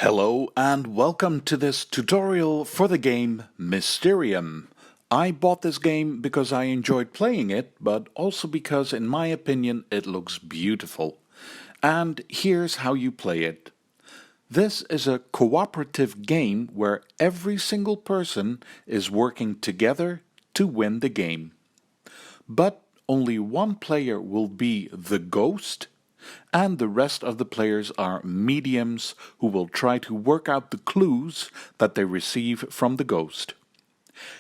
Hello and welcome to this tutorial for the game Mysterium. I bought this game because I enjoyed playing it, but also because in my opinion it looks beautiful. And here's how you play it. This is a cooperative game where every single person is working together to win the game. But only one player will be the ghost, and the rest of the players are mediums who will try to work out the clues that they receive from the ghost.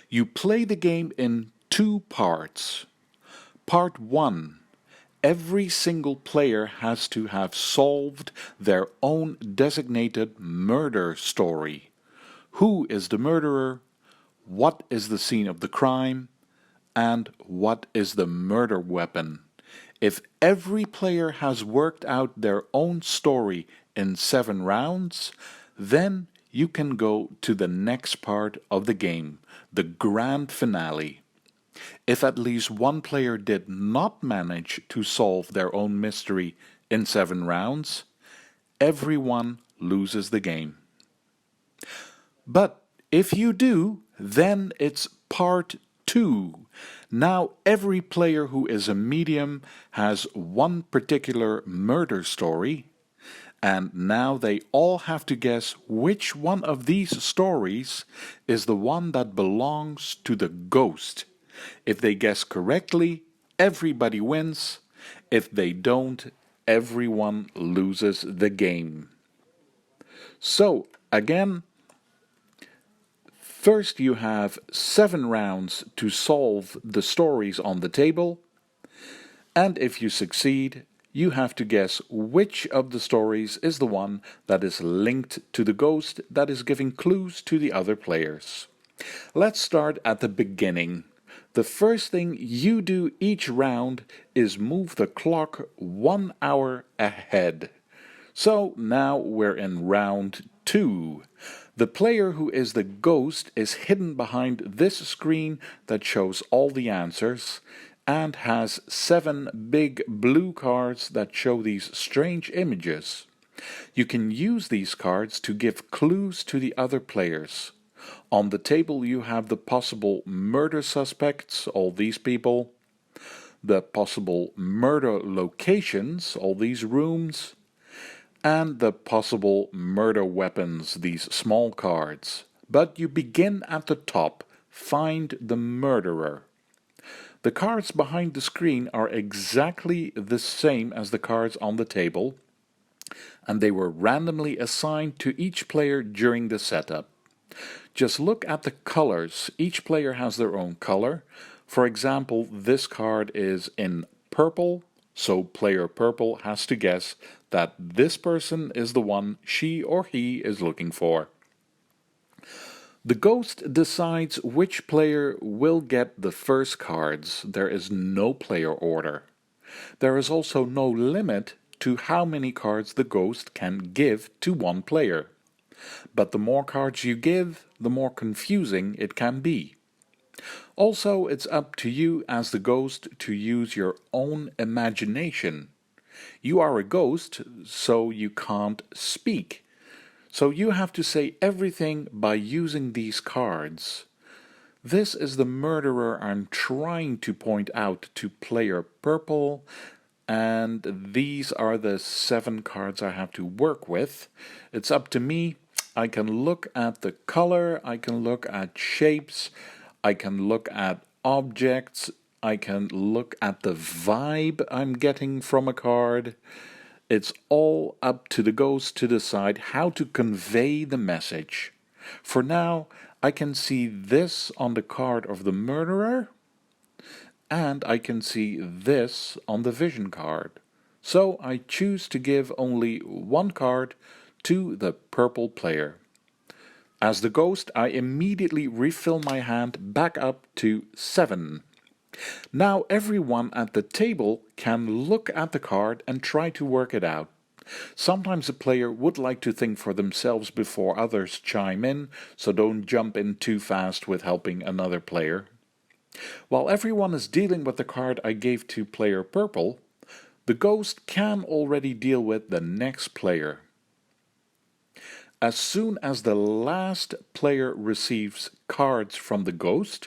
You play the game in two parts. Part 1. Every single player has to have solved their own designated murder story. Who is the murderer? What is the scene of the crime? And what is the murder weapon? If every player has worked out their own story in 7 rounds, then you can go to the next part of the game, the grand finale. If at least one player did not manage to solve their own mystery in 7 rounds, everyone loses the game. But if you do, then it's part 2. Now every player who is a medium has one particular murder story, and now they all have to guess which one of these stories is the one that belongs to the ghost. If they guess correctly, everybody wins. If they don't, everyone loses the game. So, again, first you have 7 rounds to solve the stories on the table, and if you succeed, you have to guess which of the stories is the one that is linked to the ghost that is giving clues to the other players. Let's start at the beginning. The first thing you do each round is move the clock 1 hour ahead. So now we're in round 2. The player who is the ghost is hidden behind this screen that shows all the answers and has 7 big blue cards that show these strange images. You can use these cards to give clues to the other players. On the table you have the possible murder suspects, all these people, the possible murder locations, all these rooms, and the possible murder weapons, these small cards. But you begin at the top. Find the murderer. The cards behind the screen are exactly the same as the cards on the table, and they were randomly assigned to each player during the setup. Just look at the colors. Each player has their own color. For example, this card is in purple, so player purple has to guess that this person is the one she or he is looking for. The ghost decides which player will get the first cards. There is no player order. There is also no limit to how many cards the ghost can give to one player. But the more cards you give, the more confusing it can be. Also, it's up to you as the ghost to use your own imagination. You are a ghost, so you can't speak. So you have to say everything by using these cards. This is the murderer I'm trying to point out to player purple, and these are the 7 cards I have to work with. It's up to me. I can look at the color, I can look at shapes, I can look at objects, I can look at the vibe I'm getting from a card. It's all up to the ghost to decide how to convey the message. For now, I can see this on the card of the murderer, and I can see this on the vision card. So I choose to give only one card to the purple player. As the ghost, I immediately refill my hand back up to 7. Now everyone at the table can look at the card and try to work it out. Sometimes a player would like to think for themselves before others chime in, so don't jump in too fast with helping another player. While everyone is dealing with the card I gave to player purple, the ghost can already deal with the next player. As soon as the last player receives cards from the ghost,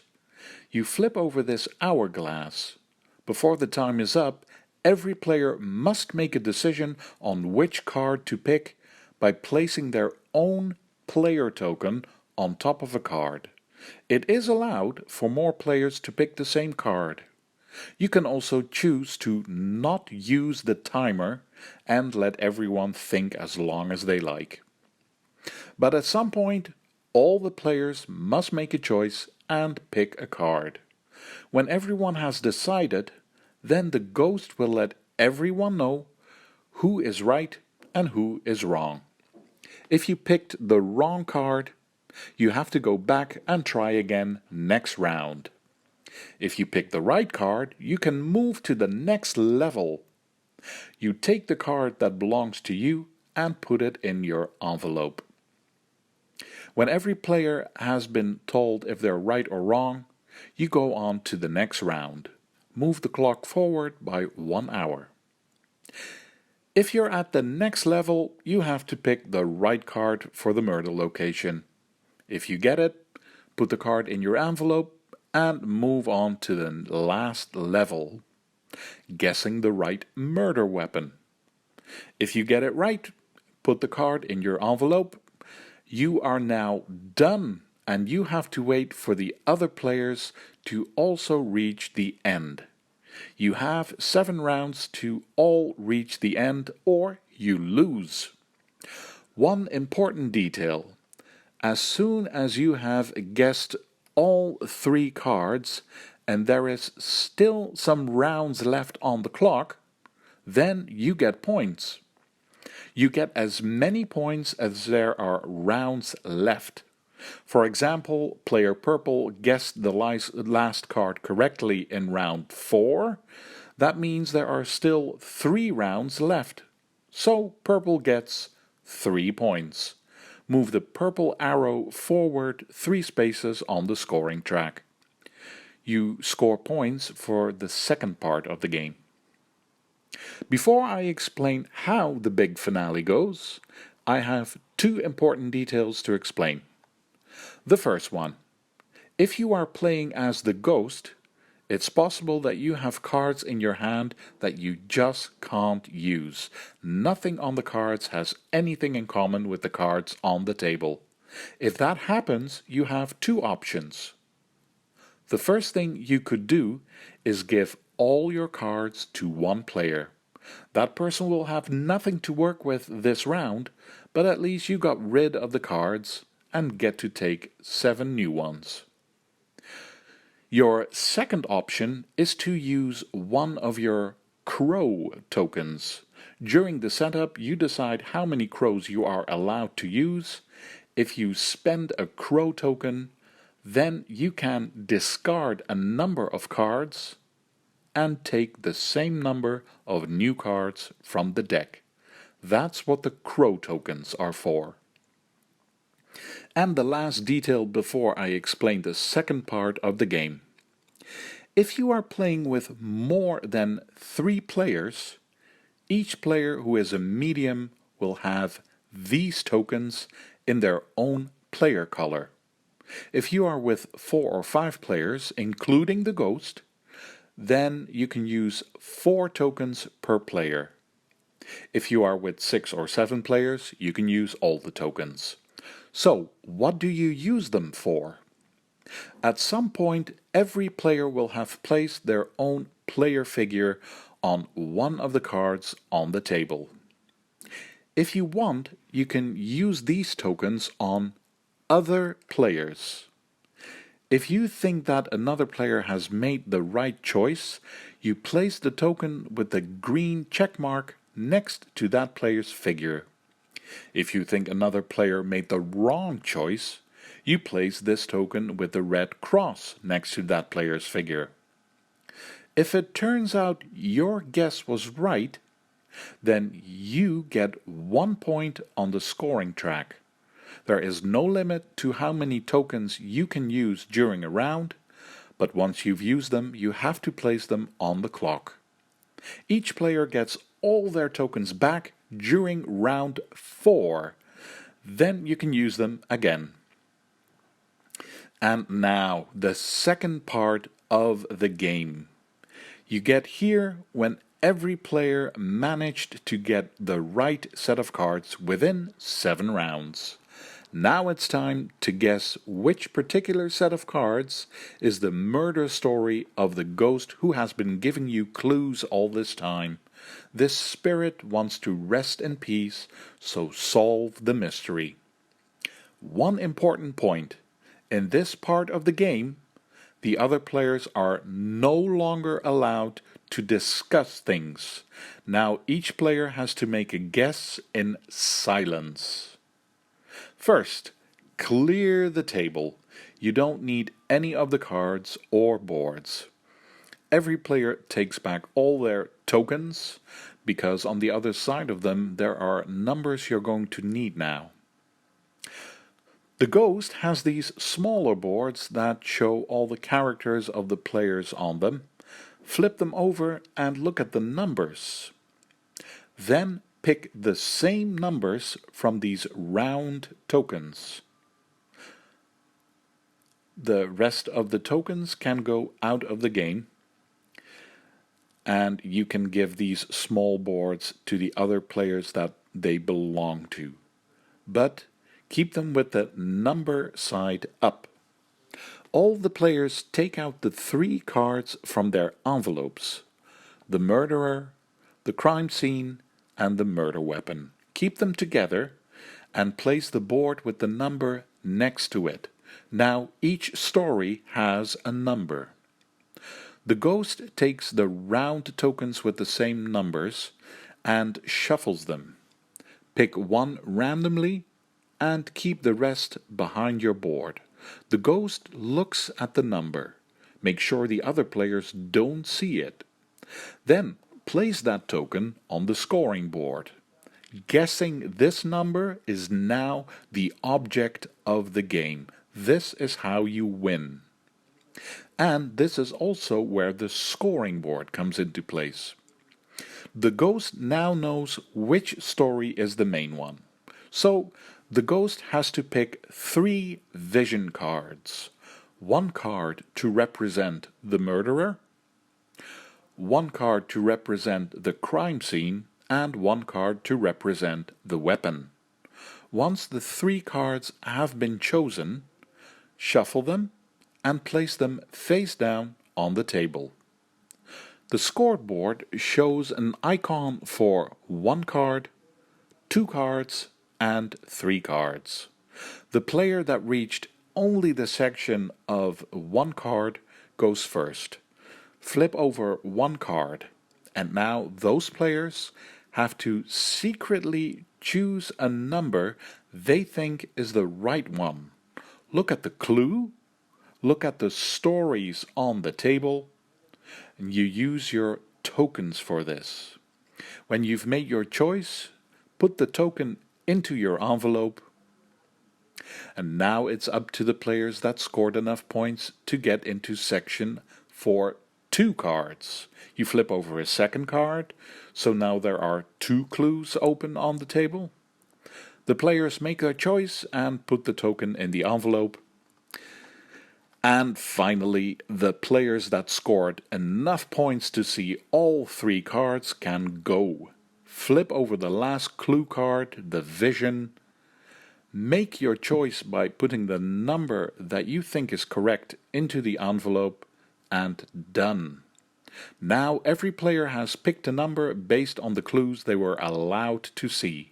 you flip over this hourglass. Before the time is up, every player must make a decision on which card to pick by placing their own player token on top of a card. It is allowed for more players to pick the same card. You can also choose to not use the timer and let everyone think as long as they like. But at some point, all the players must make a choice and pick a card. When everyone has decided, then the ghost will let everyone know who is right and who is wrong. If you picked the wrong card, you have to go back and try again next round. If you pick the right card, you can move to the next level. You take the card that belongs to you and put it in your envelope. When every player has been told if they're right or wrong, you go on to the next round. Move the clock forward by 1 hour. If you're at the next level, you have to pick the right card for the murder location. If you get it, put the card in your envelope and move on to the last level, guessing the right murder weapon. If you get it right, put the card in your envelope. You are now done, and you have to wait for the other players to also reach the end. You have 7 rounds to all reach the end, or you lose. One important detail: as soon as you have guessed all 3 cards and there is still some rounds left on the clock, then you get points. You get as many points as there are rounds left. For example, player purple guessed the last card correctly in round 4. That means there are still 3 rounds left. So purple gets 3 points. Move the purple arrow forward 3 spaces on the scoring track. You score points for the second part of the game. Before I explain how the big finale goes, I have 2 important details to explain. The first one: if you are playing as the ghost, it's possible that you have cards in your hand that you just can't use. Nothing on the cards has anything in common with the cards on the table. If that happens, you have 2 options. The first thing you could do is give all your cards to one player. That person will have nothing to work with this round, but at least you got rid of the cards and get to take 7 new ones. Your second option is to use one of your crow tokens. During the setup, you decide how many crows you are allowed to use. If you spend a crow token, then you can discard a number of cards and take the same number of new cards from the deck. That's what the crow tokens are for. And the last detail before I explain the second part of the game. If you are playing with more than 3 players, each player who is a medium will have these tokens in their own player color. If you are with 4 or 5 players, including the ghost, then you can use 4 tokens per player. If you are with 6 or 7 players, you can use all the tokens. So, what do you use them for? At some point, every player will have placed their own player figure on one of the cards on the table. If you want, you can use these tokens on other players. If you think that another player has made the right choice, you place the token with the green check mark next to that player's figure. If you think another player made the wrong choice, you place this token with the red cross next to that player's figure. If it turns out your guess was right, then you get 1 point on the scoring track. There is no limit to how many tokens you can use during a round, but once you've used them, you have to place them on the clock. Each player gets all their tokens back during round 4. Then you can use them again. And now, the second part of the game. You get here when every player managed to get the right set of cards within 7 rounds. Now it's time to guess which particular set of cards is the murder story of the ghost who has been giving you clues all this time. This spirit wants to rest in peace, so solve the mystery. One important point. In this part of the game, the other players are no longer allowed to discuss things. Now each player has to make a guess in silence. First, clear the table. You don't need any of the cards or boards. Every player takes back all their tokens, because on the other side of them there are numbers you're going to need now. The ghost has these smaller boards that show all the characters of the players on them. Flip them over and look at the numbers. Then pick the same numbers from these round tokens. The rest of the tokens can go out of the game, and you can give these small boards to the other players that they belong to. But keep them with the number side up. All the players take out the 3 cards from their envelopes: the murderer, the crime scene, and the murder weapon. Keep them together and place the board with the number next to it. Now each story has a number. The ghost takes the round tokens with the same numbers and shuffles them. Pick one randomly and keep the rest behind your board. The ghost looks at the number. Make sure the other players don't see it. Then place that token on the scoring board. Guessing this number is now the object of the game. This is how you win. And this is also where the scoring board comes into place. The ghost now knows which story is the main one. So the ghost has to pick 3 vision cards. 1 card to represent the murderer, 1 card to represent the crime scene, and 1 card to represent the weapon. Once the 3 cards have been chosen, shuffle them and place them face down on the table. The scoreboard shows an icon for 1 card, 2 cards, and 3 cards. The player that reached only the section of 1 card goes first. Flip over 1 card, and now those players have to secretly choose a number they think is the right one. Look at the clue, look at the stories on the table, and you use your tokens for this. When you've made your choice, put the token into your envelope, and now it's up to the players that scored enough points to get into section for 2 cards. You flip over a second card, so now there are 2 clues open on the table. The players make their choice and put the token in the envelope. And finally, the players that scored enough points to see all 3 cards can go. Flip over the last clue card, the vision. Make your choice by putting the number that you think is correct into the envelope, and done. Now every player has picked a number based on the clues they were allowed to see.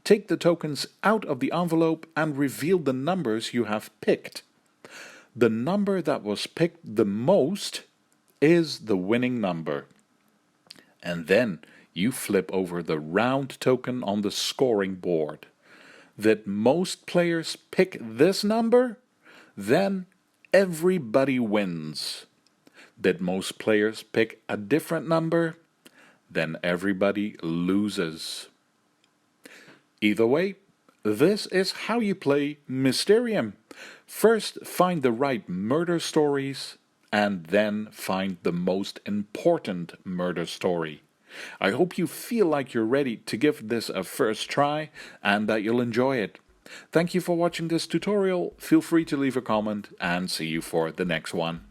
Take the tokens out of the envelope and reveal the numbers you have picked. The number that was picked the most is the winning number. And then you flip over the round token on the scoring board. That most players pick this number, then everybody wins. That most players pick a different number, then everybody loses. Either way, this is how you play Mysterium. First find the right murder stories, and then find the most important murder story. I hope you feel like you're ready to give this a first try and that you'll enjoy it. Thank you for watching this tutorial. Feel free to leave a comment and see you for the next one.